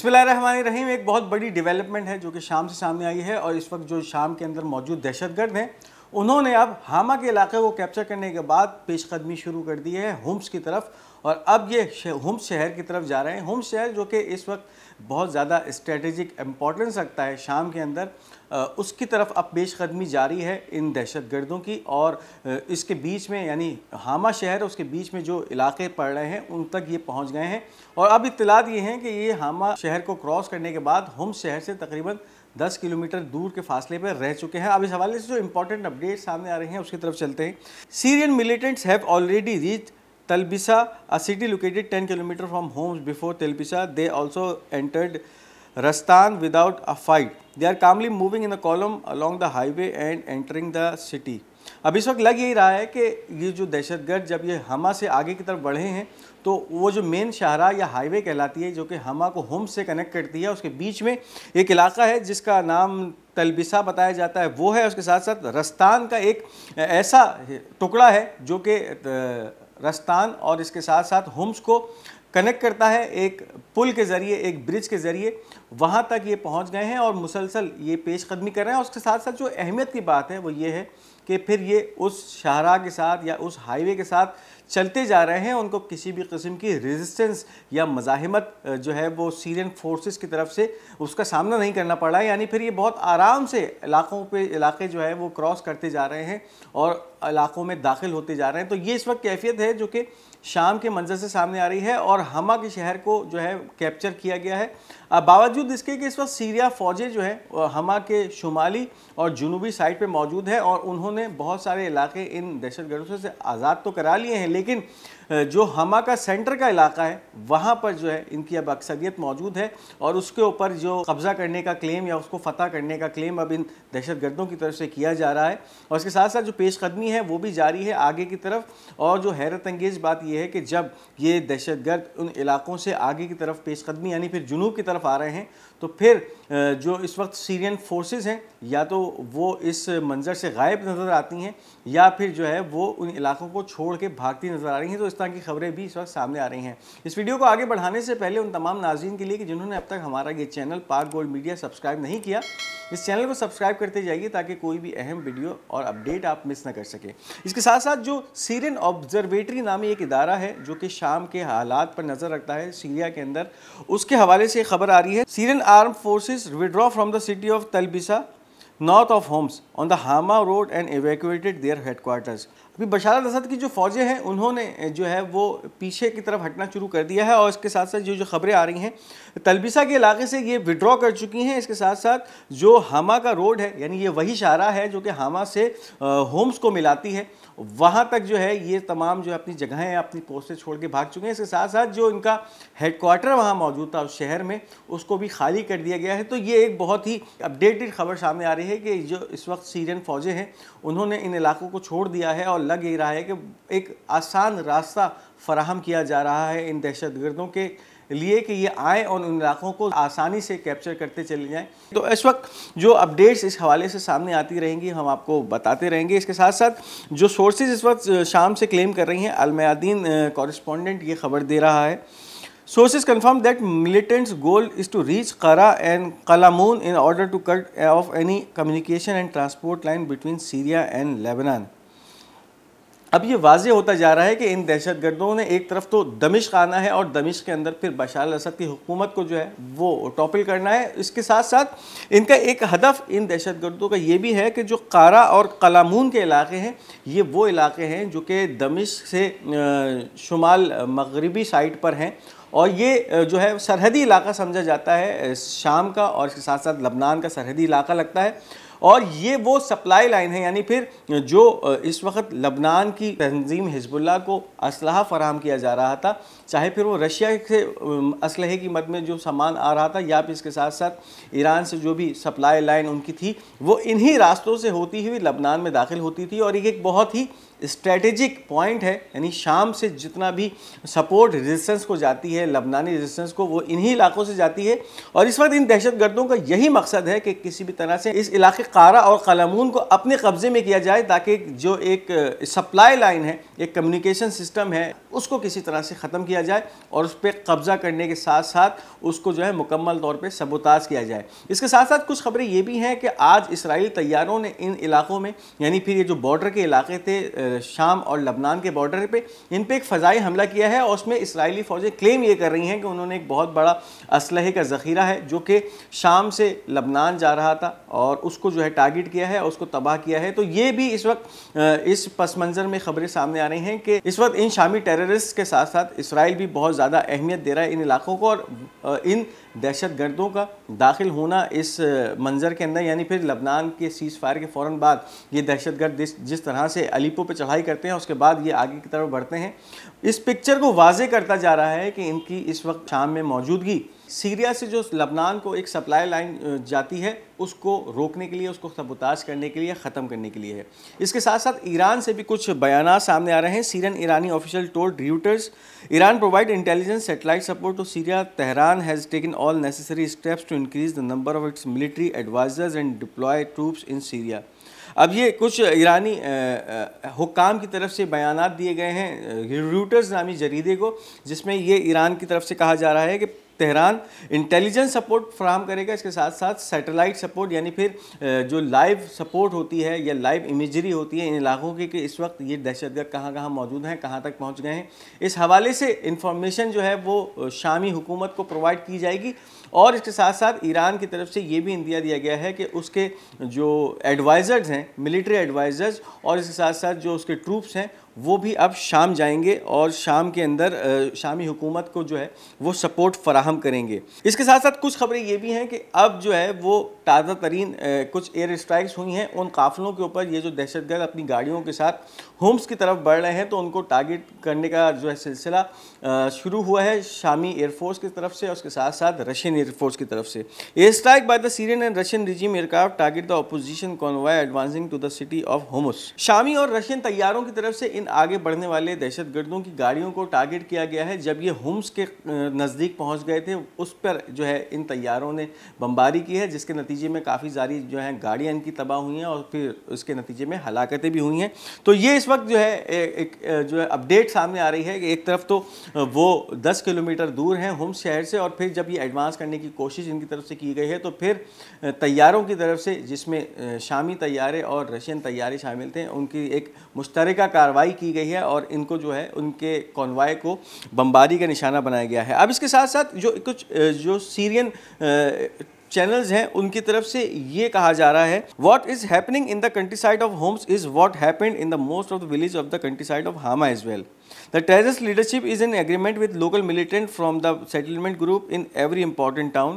बिस्मिल्लाहिर्रहमानिर्रहीम। एक बहुत बड़ी डेवलपमेंट है जो कि शाम से सामने आई है और इस वक्त जो शाम के अंदर मौजूद दहशतगर्द हैं उन्होंने अब हामा के इलाके को कैप्चर करने के बाद पेशकदमी शुरू कर दी है हुम्स की तरफ और अब ये हुम्स शहर की तरफ जा रहे हैं। हुम्स शहर जो कि इस वक्त बहुत ज़्यादा स्ट्रेटेजिक इम्पोर्टेंस रखता है शाम के अंदर, उसकी तरफ अब पेशकदमी जारी है इन दहशतगर्दों की। और इसके बीच में यानी हामा शहर उसके बीच में जो इलाके पड़ रहे हैं उन तक ये पहुंच गए हैं और अब इत्तलात ये हैं कि ये हामा शहर को क्रॉस करने के बाद हुम्स शहर से तकरीबन 10 किलोमीटर दूर के फासले पर रह चुके हैं। अब इस हवाले से जो इंपॉर्टेंट अपडेट सामने आ रहे हैं उसकी तरफ चलते हैं। Syrian militants have already reached Talbisa, a city located 10 km from Homs. Before Talbisa, they also entered Rastan without a fight. They are calmly moving in a column along the highway and entering the city. अब इस वक्त लग यही रहा है कि ये जो दहशतगर्द जब ये हमा से आगे की तरफ बढ़े हैं तो वो जो मेन शाहरा या हाईवे कहलाती है जो कि हमा को होम्स से कनेक्ट करती है, उसके बीच में एक इलाका है जिसका नाम तलबिसा बताया जाता है, वो है। उसके साथ साथ रस्तान का एक ऐसा टुकड़ा है जो कि रस्तान और इसके साथ साथ हुम्स को कनेक्ट करता है एक पुल के ज़रिए, एक ब्रिज के ज़रिए। वहाँ तक ये पहुँच गए हैं और मुसलसल ये पेशकदमी कर रहे हैं। और उसके साथ साथ जो अहमियत की बात है वो ये है कि फिर ये उस शाहरा के साथ या उस हाईवे के साथ चलते जा रहे हैं। उनको किसी भी किस्म की रेजिस्टेंस या मज़ाहिमत जो है वो सीरियन फोर्सेस की तरफ से उसका सामना नहीं करना पड़ा है। यानी फिर ये बहुत आराम से इलाके जो है वो क्रॉस करते जा रहे हैं और इलाकों में दाखिल होते जा रहे हैं। तो ये इस वक्त कैफियत है जो कि शाम के मंजर से सामने आ रही है और हमा के शहर को जो है कैप्चर किया गया है। बावजूद इसके कि इस वक्त सीरिया फ़ौजें जो है हमा के शुमाली और जुनूबी साइड पे मौजूद है और उन्होंने बहुत सारे इलाके इन दहशतगर्दों से आज़ाद तो करा लिए हैं, लेकिन जो हमा का सेंटर का इलाका है वहाँ पर जो है इनकी अब अक्सरियत मौजूद है और उसके ऊपर जो कब्ज़ा करने का क्लेम या उसको फ़तह करने का क्लेम अब इन दहशतगर्दों की तरफ से किया जा रहा है। और इसके साथ साथ जो पेशकदमी है वो भी जारी है आगे की तरफ। और जो हैरत अंगेज़ बात यह है कि जब ये दहशतगर्द उन इलाकों से आगे की तरफ पेशकदमी यानी फिर जुनूब की तरफ आ रहे हैं तो फिर जो इस वक्त सीरियन फोर्सेस हैं या तो वो इस मंज़र से गायब नज़र आती हैं या फिर जो है वो उन इलाकों को छोड़ के भागती नज़र आ रही हैं। तो इस तरह की खबरें भी इस वक्त सामने आ रही हैं। इस वीडियो को आगे बढ़ाने से पहले उन तमाम नाज़रीन के लिए कि जिन्होंने अब तक हमारा ये चैनल पाक गोल्ड मीडिया सब्सक्राइब नहीं किया, इस चैनल को सब्सक्राइब करते जाइए ताकि कोई भी अहम वीडियो और अपडेट आप मिस ना कर सकें। इसके साथ साथ जो सीरियन ऑब्जर्वेटरी नामी एक इदारा है जो कि शाम के हालात पर नज़र रखता है सीरिया के अंदर, उसके हवाले से खबर आ रही है। Syrian armed forces withdraw from the city of Talbisa north of Homs on the Hama road and evacuated their headquarters. अभी बशार अल-असद की जो फ़ौजें हैं उन्होंने जो है वो पीछे की तरफ हटना शुरू कर दिया है और इसके साथ साथ जो खबरें आ रही हैं तलबिसा के इलाके से ये विड्रॉ कर चुकी हैं। इसके साथ साथ जो हामा का रोड है यानी ये वही शाहरा है जो कि हामा से होम्स को मिलाती है, वहाँ तक जो है ये तमाम जो अपनी जगहें अपनी पोस्टें छोड़ के भाग चुके हैं। इसके साथ साथ जो इनका हेडक्वार्टर वहाँ मौजूद था उस शहर में उसको भी खाली कर दिया गया है। तो ये एक बहुत ही अपडेटेड खबर सामने आ रही है कि जो इस वक्त सीरियन फ़ौजें हैं उन्होंने इन इलाकों को छोड़ दिया है और लग यही रहा है कि एक आसान रास्ता फराहम किया जा रहा है इन दहशतगर्दों के लिए कि ये आए और उन इलाकों को आसानी से कैप्चर करते चले जाएं। तो इस वक्त जो अपडेट्स इस हवाले से सामने आती रहेंगी हम आपको बताते रहेंगे। इसके साथ साथ जो सोर्सेज इस वक्त शाम से क्लेम कर रही हैं, अल मयादीन कॉरेस्पॉन्डेंट ये खबर दे रहा है। Sources confirm that militants' goal is to reach Qara and Qalamun in order to cut off any communication and transport line between Syria and Lebanon. अब ये वाज़े होता जा रहा है कि इन दहशतगर्दों ने एक तरफ तो दमिश्क आना है और दमिश्क के अंदर फिर बशार अल-असद की हुकूमत को जो है वो टॉपल करना है। इसके साथ साथ इनका एक हदफ इन दहशतगर्दों का ये भी है कि जो कारा और कलामून के इलाके हैं ये वो इलाके हैं जो कि दमिश्क से शुमाल मगरबी साइड पर हैं और ये जो है सरहदी इलाका समझा जाता है शाम का और इसके साथ साथ लबनान का सरहदी इलाका लगता है। और ये वो सप्लाई लाइन है यानी फिर जो इस वक्त लबनान की तंजीम हिजबुल्लाह को असलहा फराहम किया जा रहा था, चाहे फिर वो रशिया से असलहे की मद में जो सामान आ रहा था या फिर इसके साथ साथ ईरान से जो भी सप्लाई लाइन उनकी थी वो इन्हीं रास्तों से होती हुई लबनान में दाखिल होती थी। और एक बहुत ही स्ट्रेटेजिक पॉइंट है यानी शाम से जितना भी सपोर्ट रेजिस्टेंस को जाती है, लबनानी रेजिस्टेंस को, वो इन्हीं इलाकों से जाती है। और इस वक्त इन दहशतगर्दों का यही मकसद है कि किसी भी तरह से इस इलाके कारा और कलमून को अपने कब्जे में किया जाए, ताकि जो एक सप्लाई लाइन है, एक कम्युनिकेशन सिस्टम है, उसको किसी तरह से ख़त्म किया जाए और उस पर कब्जा करने के साथ साथ उसको जो है मुकम्मल तौर पे सबोताज किया जाए। इसके साथ साथ कुछ खबरें ये भी हैं कि आज इसराइली तैयारों ने इन इलाकों में, यानी फिर ये जो बॉर्डर के इलाके थे शाम और लबनान के बॉर्डर पे, इन पे एक फ़ज़ाई हमला किया है और उसमें इसराइली फ़ौजें क्लेम ये कर रही हैं कि उन्होंने एक बहुत बड़ा असलहे का ज़ख़ीरा है जो कि शाम से लबनान जा रहा था और उसको जो है टारगेट किया है और उसको तबाह किया है। तो ये भी इस वक्त इस पस मंज़र में खबरें सामने आ रही हैं कि इस वक्त इन शामी टेररिस्ट के साथ साथ इसराइल भी बहुत ज़्यादा अहमियत दे रहा है इन इलाकों को, और इन दहशतगर्दों का दाखिल होना इस मंज़र के अंदर, यानी फिर लबनान के सीज़ फायर के फ़ौरन बाद ये दहशतगर्द जिस तरह से अलीपो पे चढ़ाई करते हैं, उसके बाद ये आगे की तरफ बढ़ते हैं, इस पिक्चर को वाज़े करता जा रहा है कि इनकी इस वक्त शाम में मौजूदगी सीरिया से जो लबनान को एक सप्लाई लाइन जाती है उसको रोकने के लिए, उसको सबोताज करने के लिए, ख़त्म करने के लिए है। इसके साथ साथ ईरान से भी कुछ बयानात सामने आ रहे हैं। Syrian Iranian official told Reuters Iran provide intelligence satellite support to Syria. Tehran has taken all necessary steps to increase the number of its military advisers and deploy troops in Syria. अब ये कुछ ईरानी हुक्काम की तरफ से बयानात दिए गए हैं Reuters नामी जरीदे को, जिसमें ये ईरान की तरफ से कहा जा रहा है कि तेहरान इंटेलिजेंस सपोर्ट फराहम करेगा, इसके साथ साथ सैटेलाइट सपोर्ट, यानी फिर जो लाइव सपोर्ट होती है या लाइव इमेजरी होती है इन इलाकों की कि इस वक्त ये दहशतगर्द कहाँ कहाँ मौजूद हैं, कहाँ तक पहुँच गए हैं, इस हवाले से इंफॉर्मेशन जो है वो शामी हुकूमत को प्रोवाइड की जाएगी। और इसके साथ साथ ईरान की तरफ से ये भी इंदिया दिया गया है कि उसके जो एडवाइज़र्स हैं, मिलिट्री एडवाइज़र्स, और इसके साथ साथ जो उसके ट्रूप्स हैं वो भी अब शाम जाएंगे और शाम के अंदर शामी हुकूमत को जो है वो सपोर्ट फराहम करेंगे। इसके साथ साथ कुछ खबरें ये भी हैं कि अब जो है वो ताज़ा तरीन कुछ एयर स्ट्राइक्स हुई हैं उन काफ़िलों के ऊपर। ये जो दहशतगर्द अपनी गाड़ियों के साथ होम्स की तरफ बढ़ रहे हैं तो उनको टारगेट करने का जो है सिलसिला शुरू हुआ है शामी एयरफोर्स की तरफ से और उसके साथ साथ रशियन एयरफोर्स की तरफ से। Air strike by the Syrian and Russian regime aircraft target the opposition convoy advancing to the city of Homs. शामी और रशियन तैयारों की तरफ से इन आगे बढ़ने वाले दहशतगर्दों की गाड़ियों को टारगेट किया गया है। जब ये होम्स के नज़दीक पहुंच गए थे उस पर जो है इन तैयारों ने बमबारी की है, जिसके नतीजे में काफ़ी सारी जो है गाड़ियाँ इनकी तबाह हुई हैं और फिर उसके नतीजे में हलाकतें भी हुई हैं। तो ये इस वक्त जो है एक जो है अपडेट सामने आ रही है कि एक तरफ तो वो 10 किलोमीटर दूर हैं होम्स शहर से, और फिर जब ये एडवांस करने की कोशिश इनकी तरफ से की गई है तो फिर तैयारों की तरफ से, जिसमें शामी तैयारे और रशियन तैयारे शामिल थे, उनकी एक मुश्तरका कार्रवाई की गई है और इनको जो है उनके कॉन्वॉय को बमबारी का निशाना बनाया गया है। अब इसके साथ साथ जो कुछ जो सीरियन चैनल्स हैं उनकी तरफ से ये कहा जा रहा है what is happening in the countryside of Homs is what happened in the most of the village of the countryside of Hama as well. The terrorist leadership is in agreement with local militants from the settlement group in every important town.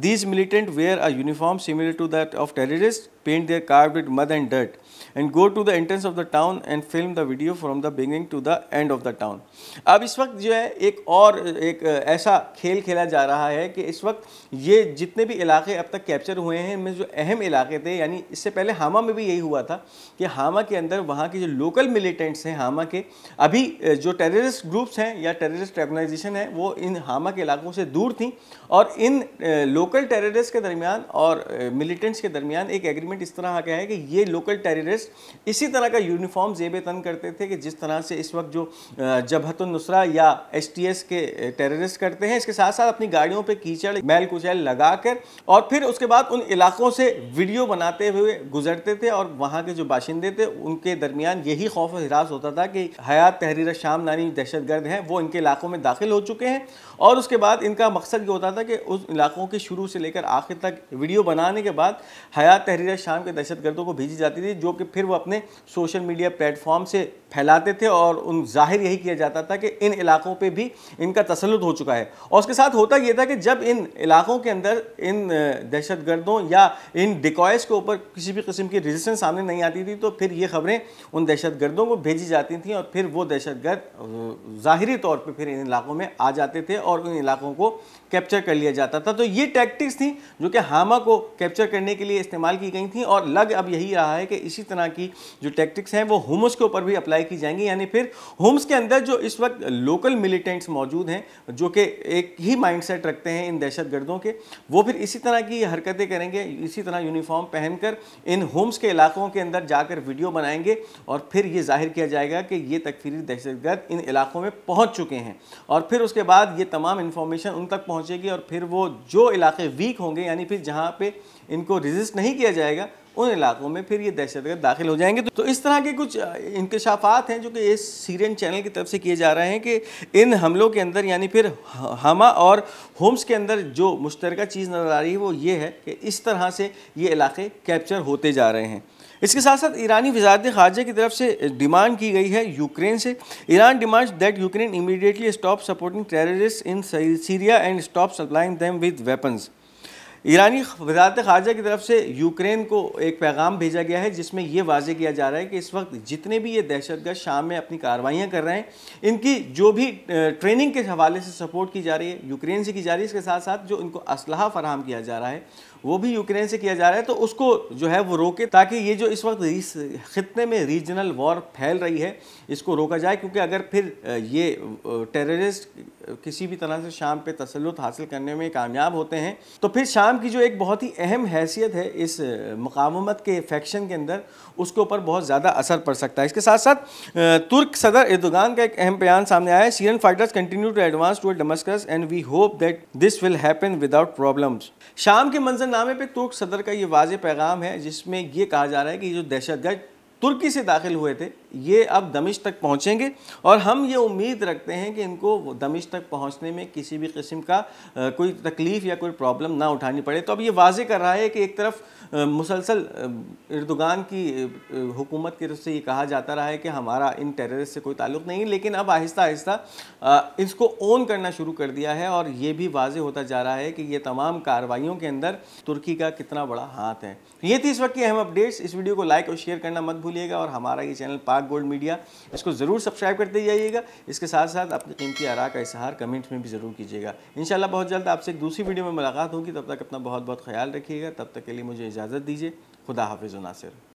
These militants wear a uniform similar to that of terrorists, paint their car with mud and dirt, and go to the entrance of the town and film the video from the beginning to the end of the town. अब इस वक्त जो है एक ऐसा खेल खेला जा रहा है कि इस वक्त ये जितने भी इलाके अब तक कैप्चर हुए हैं इनमें जो अहम इलाके थे, यानी इससे पहले हामा में भी यही हुआ था कि हामा के अंदर वहाँ के जो लोकल मिलिटेंट्स हैं हामा के, अभी जो टेररिस्ट ग्रुप्स हैं या टेररिस्ट ऑर्गेनाइजेशन है वो इन हामा के इलाकों से दूर थी और इन लोकल टेररिस्ट के दरमियान और मिलिटेंट्स के दरमियान एक एग्रीमेंट इस तरह आ गया है कि ये लोकल टेररिस्ट इसी तरह का यूनिफॉर्म ज़ेब तन करते थे कि जिस तरह से इस वक्त जो जबहतुन नुसरा या STS के टेररिस्ट करते हैं। इसके साथ साथ अपनी गाड़ियों पे कीचड़ मैल कुचैल लगाकर और फिर उसके बाद उन इलाकों से वीडियो बनाते हुए गुजरते थे और वहाँ के जो बाशिंदे थे उनके दरमियान यही खौफ हिरास होता था कि हयात तहरीर शाम नानी दहशतगर्द हैं वो इनके इलाकों में दाखिल हो चुके हैं। और उसके बाद इनका मकसद ये होता था कि उस इलाकों के शुरू से लेकर आखिर तक वीडियो बनाने के बाद हयात तहरीर शाम के दहशतगर्दों को भेजी जाती थी, जो कि फिर वो अपने सोशल मीडिया प्लेटफॉर्म से फैलाते थे और उन जाहिर यही किया जाता था कि इन इलाकों पे भी इनका तसल्लुत हो चुका है। और उसके साथ होता यह था कि जब इन इलाकों के अंदर इन दहशतगर्दों या इन डिकॉयज़ के ऊपर किसी भी किस्म की रेजिस्टेंस सामने नहीं आती थी तो फिर ये खबरें उन दहशतगर्दों को भेजी जाती थी और फिर वो दहशतगर्द दहशतगर्द ज़ाहिरी तौर पे फिर इन इलाकों में आ जाते थे और उन इलाकों को कैप्चर कर लिया जाता था। तो ये टैक्टिक्स थी जो कि हामा को कैप्चर करने के लिए इस्तेमाल की गई थी और लग अब यही रहा है कि इसी तरह की जो टैक्टिक्स हैं वो हुम्स के ऊपर भी अप्लाई की जाएंगी। यानी फिर हुम्स के अंदर जो इस वक्त लोकल मिलिटेंट्स मौजूद हैं जो कि एक ही माइंडसेट रखते हैं इन दहशतगर्दों के, वो फिर इसी तरह की हरकतें करेंगे, इसी तरह यूनिफॉर्म पहनकर इन हुम्स के इलाकों के अंदर जाकर वीडियो बनाएंगे और फिर ये जाहिर किया जाएगा कि ये तकफीरी दहशतगर्द इन इलाकों में पहुंच चुके हैं। और फिर उसके बाद ये तमाम इंफॉर्मेशन उन तक पहुंचेगी और फिर वो जो इलाके वीक होंगे, यानी फिर जहां पे इनको रेजिस्ट नहीं किया जाएगा, उन इलाकों में फिर ये दहशतगर्द दाखिल हो जाएंगे। तो इस तरह के कुछ इंकशाफात हैं जो कि इस सीरियन चैनल की तरफ से किए जा रहे हैं कि इन हमलों के अंदर यानी फिर हामा और होम्स के अंदर जो मुश्तरका चीज़ नज़र आ रही है वो ये है कि इस तरह से ये इलाके कैप्चर होते जा रहे हैं। इसके साथ साथ ईरानी वज़ारत ख़ारजा की तरफ से डिमांड की गई है यूक्रेन से। Iran demands that Ukraine immediately stop supporting terrorist in Syria and stop supplying them with weapons. ईरानी वज़ारत ख़ारजा की तरफ से यूक्रेन को एक पैगाम भेजा गया है जिसमें यह वाज़े किया जा रहा है कि इस वक्त जितने भी ये दहशतगर्द शाम में अपनी कार्रवाइयाँ कर रहे हैं, इनकी जो भी ट्रेनिंग के हवाले से सपोर्ट की जा रही है यूक्रेन से की जा रही है, इसके साथ साथ जो इनको असलहा फराहम किया जा रहा है वो भी यूक्रेन से किया जा रहा है, तो उसको जो है वो रोके ताकि ये जो इस वक्त इस खित्ते में रीजनल वॉर फैल रही है इसको रोका जाए। क्योंकि अगर फिर ये टेररिस्ट किसी भी तरह से शाम पे तसल्लुत हासिल करने में कामयाब होते हैं तो फिर शाम की जो एक बहुत ही अहम हैसियत है इस मुकावमत के फैक्शन के अंदर, उसके ऊपर बहुत ज़्यादा असर पड़ सकता है। इसके साथ साथ तुर्क सदर एर्दोगान का एक अहम बयान सामने आया है। Syrian fighters continue to advance toward Damascus and we hope that this will happen without problems. शाम के मंजरनामे पे तुर्क सदर का ये वाज़े पैगाम है जिसमें ये कहा जा रहा है कि जो दहशतगर्द तुर्की से दाखिल हुए थे ये अब दमिश्क तक पहुंचेंगे और हम ये उम्मीद रखते हैं कि इनको दमिश्क तक पहुंचने में किसी भी किस्म का कोई तकलीफ़ या कोई प्रॉब्लम ना उठानी पड़े। तो अब ये वाज़े कर रहा है कि एक तरफ मुसलसल एर्दोगान की हुकूमत की तरफ से ये कहा जाता रहा है कि हमारा इन टेररिस्ट से कोई ताल्लुक़ नहीं, लेकिन अब आहिस्ता आहिस्ता इसको ओन करना शुरू कर दिया है और ये भी वाज़े होता जा रहा है कि ये तमाम कार्रवाइयों के अंदर तुर्की का कितना बड़ा हाथ है। ये थी इस वक्त की अहम अपडेट्स। इस वीडियो को लाइक और शेयर करना मत भूलिएगा और हमारा ये चैनल पाक गोल्ड मीडिया, इसको ज़रूर सब्सक्राइब करते जाइएगा। इसके साथ साथ अपनी कीमती आरा का इज़हार कमेंट्स में भी ज़रूर कीजिएगा। इंशाल्लाह बहुत जल्द आपसे एक दूसरी वीडियो में मुलाकात होगी। तब तक अपना बहुत बहुत ख्याल रखिएगा। तब तक के लिए मुझे इजाज़त दीजिए। खुदा हाफिज़ नासिर।